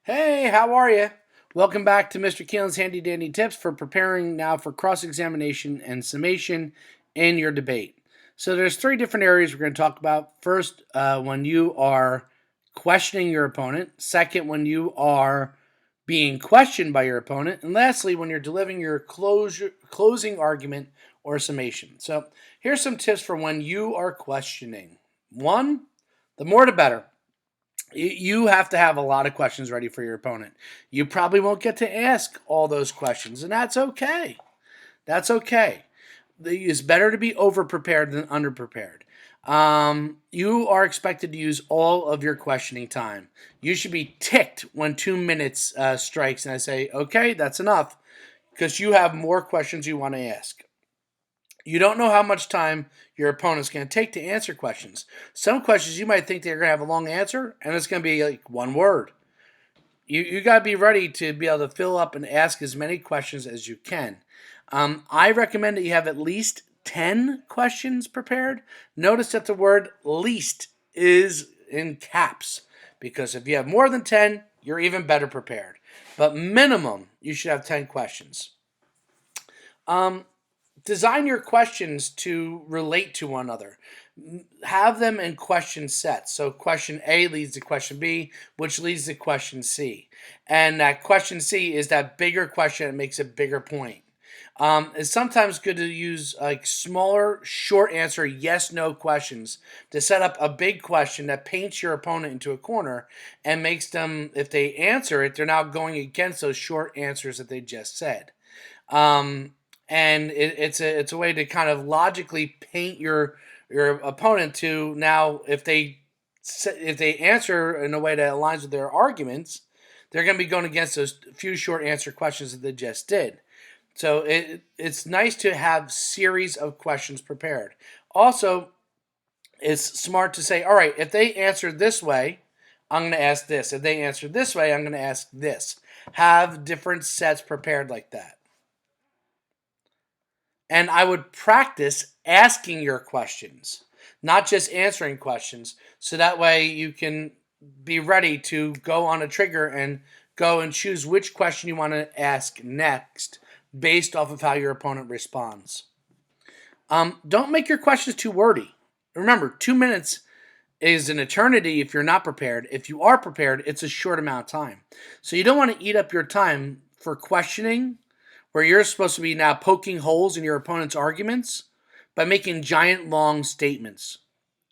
Hey, how are you? Welcome back to Mr. Keelan's Handy Dandy Tips for preparing now for cross-examination and summation in your debate. So there's three different areas we're going to talk about. First, when you are questioning your opponent. Second, when you are being questioned by your opponent. And lastly, when you're delivering your closing argument or summation. So here's some tips for when you are questioning. One, the more the better. You have to have a lot of questions ready for your opponent. You probably won't get to ask all those questions, and that's okay. That's okay. It's better to be over prepared than under prepared. You are expected to use all of your questioning time. You should be ticked when 2 minutes strikes, and I say, okay, that's enough, because you have more questions you want to ask. You don't know how much time your opponent's going to take to answer questions. Some questions you might think they're going to have a long answer, and it's going to be like one word. You got to be ready to be able to fill up and ask as many questions as you can. I recommend that you have at least 10 questions prepared. Notice that the word least is in caps, because if you have more than 10, you're even better prepared. But minimum, you should have 10 questions. Design your questions to relate to one another. Have them in question sets. So question A leads to question B, which leads to question C. And that question C is that bigger question that makes a bigger point. It's sometimes good to use like smaller, short answer, yes, no questions to set up a big question that paints your opponent into a corner and makes them, if they answer it, they're now going against those short answers that they just said. And it's a way to kind of logically paint your opponent to now if they answer in a way that aligns with their arguments, they're going to be going against those few short answer questions that they just did. So it's nice to have series of questions prepared. Also, it's smart to say, all right, if they answer this way, I'm going to ask this. If they answer this way, I'm going to ask this. Have different sets prepared like that. And I would practice asking your questions, not just answering questions. So that way you can be ready to go on a trigger and go and choose which question you want to ask next based off of how your opponent responds. Don't make your questions too wordy. Remember, 2 minutes is an eternity if you're not prepared. If you are prepared, it's a short amount of time. So you don't want to eat up your time for questioning where you're supposed to be now poking holes in your opponent's arguments by making giant long statements.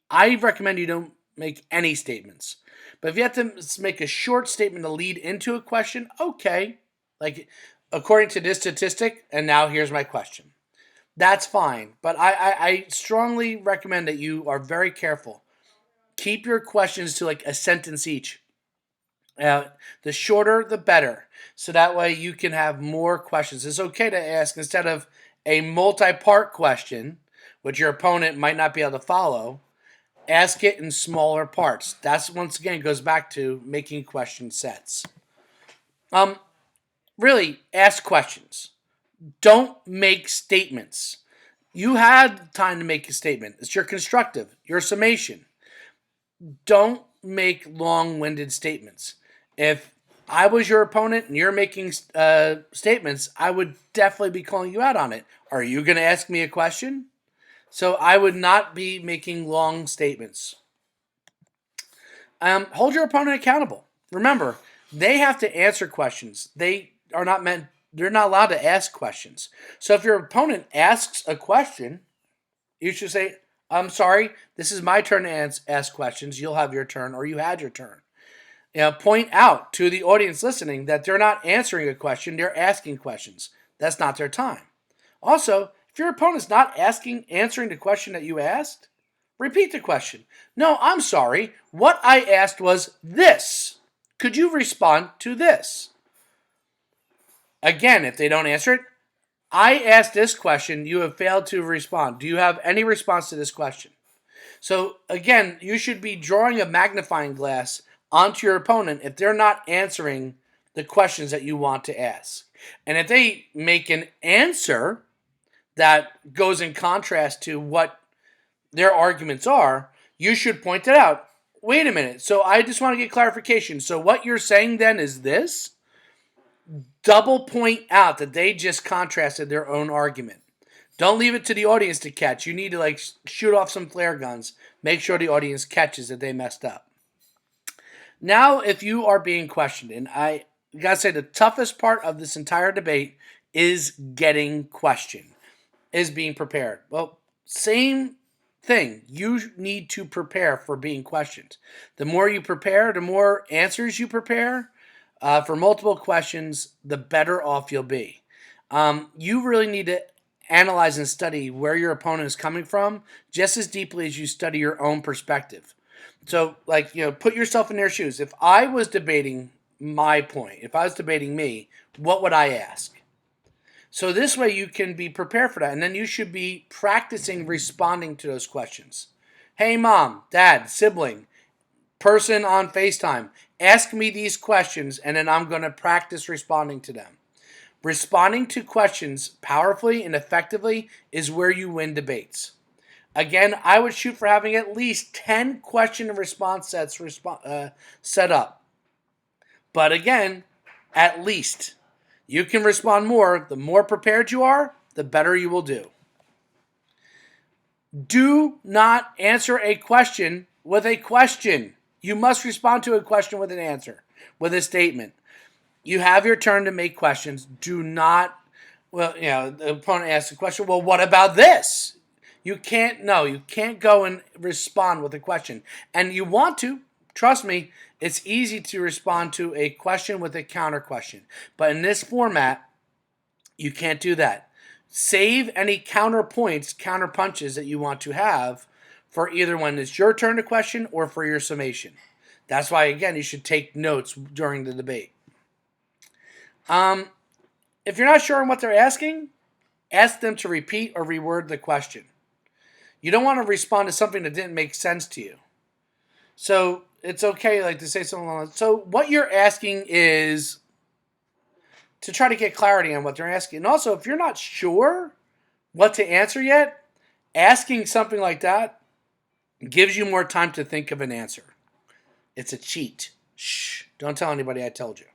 I recommend you don't make any statements. But if you have to make a short statement to lead into a question, okay. Like, according to this statistic, and now here's my question. That's fine. But I strongly recommend that you are very careful. Keep your questions to like a sentence each. The shorter, the better. So that way you can have more questions. It's okay to ask instead of a multi-part question, which your opponent might not be able to follow. Ask it in smaller parts. That's once again goes back to making question sets. Really, ask questions. Don't make statements. You had time to make a statement. It's your constructive, your summation. Don't make long-winded statements. If I was your opponent and you're making statements, I would definitely be calling you out on it. Are you going to ask me a question? So I would not be making long statements. Hold your opponent accountable. Remember, they have to answer questions. They're not allowed to ask questions. So if your opponent asks a question, you should say, I'm sorry, this is my turn to ask questions. You'll have your turn, or you had your turn. Point out to the audience listening that they're not answering a question, they're asking questions. That's not their time. Also, if your opponent's not answering the question that you asked, repeat the question. No, I'm sorry. What I asked was this. Could you respond to this? Again, if they don't answer it, I asked this question. You have failed to respond. Do you have any response to this question? So again, you should be drawing a magnifying glass onto your opponent if they're not answering the questions that you want to ask. And if they make an answer that goes in contrast to what their arguments are, you should point it out. wait a minute. So I just want to get clarification. So what you're saying then is this? Double point out that they just contrasted their own argument. Don't leave it to the audience to catch. You need to like shoot off some flare guns. Make sure the audience catches that they messed up. Now, if you are being questioned, and I gotta say the toughest part of this entire debate is getting questioned, is being prepared. Well, same thing. You need to prepare for being questioned. The more you prepare, the more answers you prepare for multiple questions, the better off you'll be. You really need to analyze and study where your opponent is coming from just as deeply as you study your own perspective. So, like, put yourself in their shoes. If I was debating my point, if I was debating me, what would I ask? So this way you can be prepared for that. And then you should be practicing responding to those questions. Hey, mom, dad, sibling, person on FaceTime, ask me these questions, and then I'm going to practice responding to them. Responding to questions powerfully and effectively is where you win debates. Again, I would shoot for having at least 10 question and response sets set up. But again, at least. You can respond more. The more prepared you are, the better you will do. Do not answer a question with a question. You must respond to a question with an answer, with a statement. You have your turn to make questions. Do not, the opponent asks a question, well, what about this? You can't go and respond with a question. And you want to, trust me, it's easy to respond to a question with a counter question. But in this format, you can't do that. Save any counterpoints, counter punches that you want to have for either when it's your turn to question or for your summation. That's why, again, you should take notes during the debate. If you're not sure on what they're asking, ask them to repeat or reword the question. You don't want to respond to something that didn't make sense to you. So it's okay to say something along that. So what you're asking is to try to get clarity on what they're asking. And also, if you're not sure what to answer yet, asking something like that gives you more time to think of an answer. It's a cheat. Shh, don't tell anybody I told you.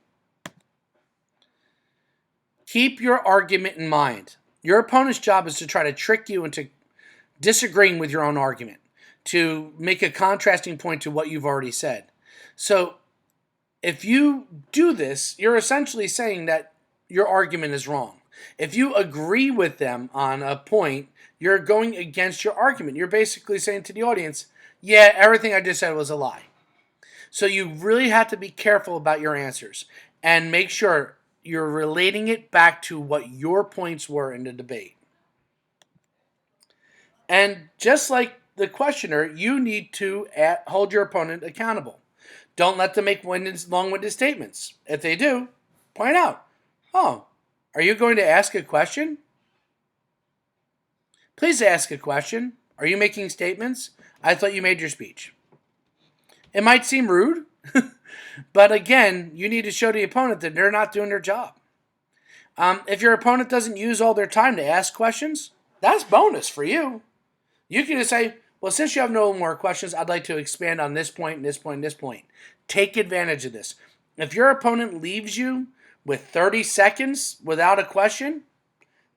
Keep your argument in mind. Your opponent's job is to try to trick you into disagreeing with your own argument, to make a contrasting point to what you've already said. So if you do this, you're essentially saying that your argument is wrong. If you agree with them on a point, you're going against your argument. You're basically saying to the audience, yeah, everything I just said was a lie. So you really have to be careful about your answers and make sure you're relating it back to what your points were in the debate. And just like the questioner, you need to hold your opponent accountable. Don't let them make long-winded statements. If they do, point out, oh, are you going to ask a question? Please ask a question. Are you making statements? I thought you made your speech. It might seem rude, but again, you need to show the opponent that they're not doing their job. If your opponent doesn't use all their time to ask questions, that's bonus for you. You can just say, well, since you have no more questions, I'd like to expand on this point, and this point, and this point. Take advantage of this. If your opponent leaves you with 30 seconds without a question,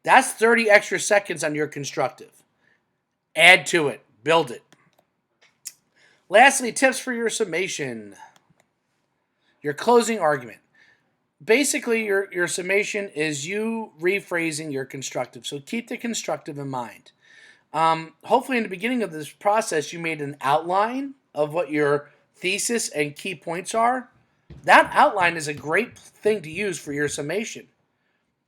that's 30 extra seconds on your constructive. Add to it. Build it. Lastly, tips for your summation. Your closing argument. Basically, your summation is you rephrasing your constructive. So keep the constructive in mind. Hopefully in the beginning of this process, you made an outline of what your thesis and key points are. That outline is a great thing to use for your summation.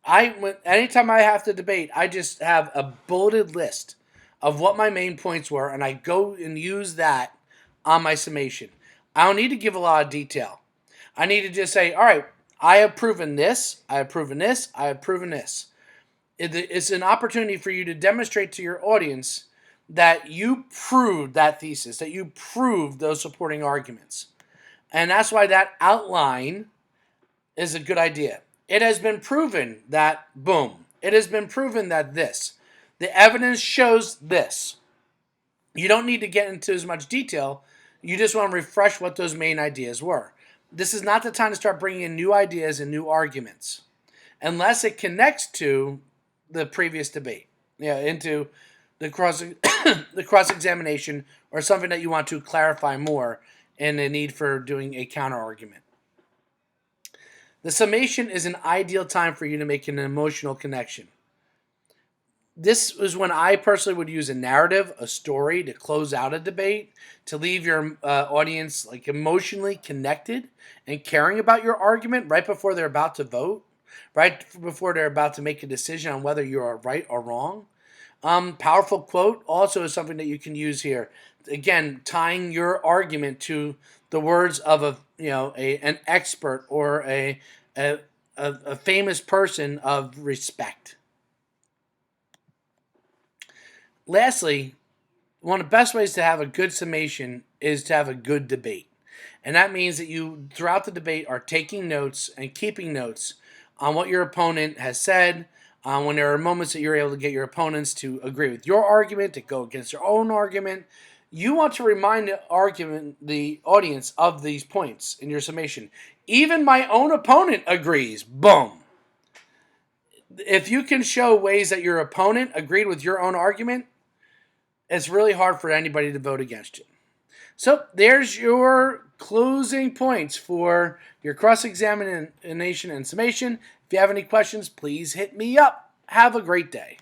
Anytime I have to debate, I just have a bulleted list of what my main points were, and I go and use that on my summation. I don't need to give a lot of detail. I need to just say, all right, I have proven this, I have proven this, I have proven this. It's an opportunity for you to demonstrate to your audience that you proved that thesis, that you proved those supporting arguments. And that's why that outline is a good idea. It has been proven that, boom. It has been proven that this. The evidence shows this. You don't need to get into as much detail. You just want to refresh what those main ideas were. This is not the time to start bringing in new ideas and new arguments unless it connects to the previous debate, into the cross examination or something that you want to clarify more and the need for doing a counter argument. The summation is an ideal time for you to make an emotional connection. This is when I personally would use a narrative, a story to close out a debate, to leave your audience like emotionally connected and caring about your argument right before they're about to vote, right before they're about to make a decision on whether you are right or wrong. Powerful quote also is something that you can use here. Again, tying your argument to the words of an expert or a famous person of respect. Lastly, one of the best ways to have a good summation is to have a good debate. And that means that you, throughout the debate, are taking notes and keeping notes on what your opponent has said. When there are moments that you're able to get your opponents to agree with your argument, to go against your own argument, you want to remind the audience of these points in your summation. Even my own opponent agrees. Boom. If you can show ways that your opponent agreed with your own argument, it's really hard for anybody to vote against you. So there's your closing points for your cross-examination and summation. If you have any questions, please hit me up. Have a great day.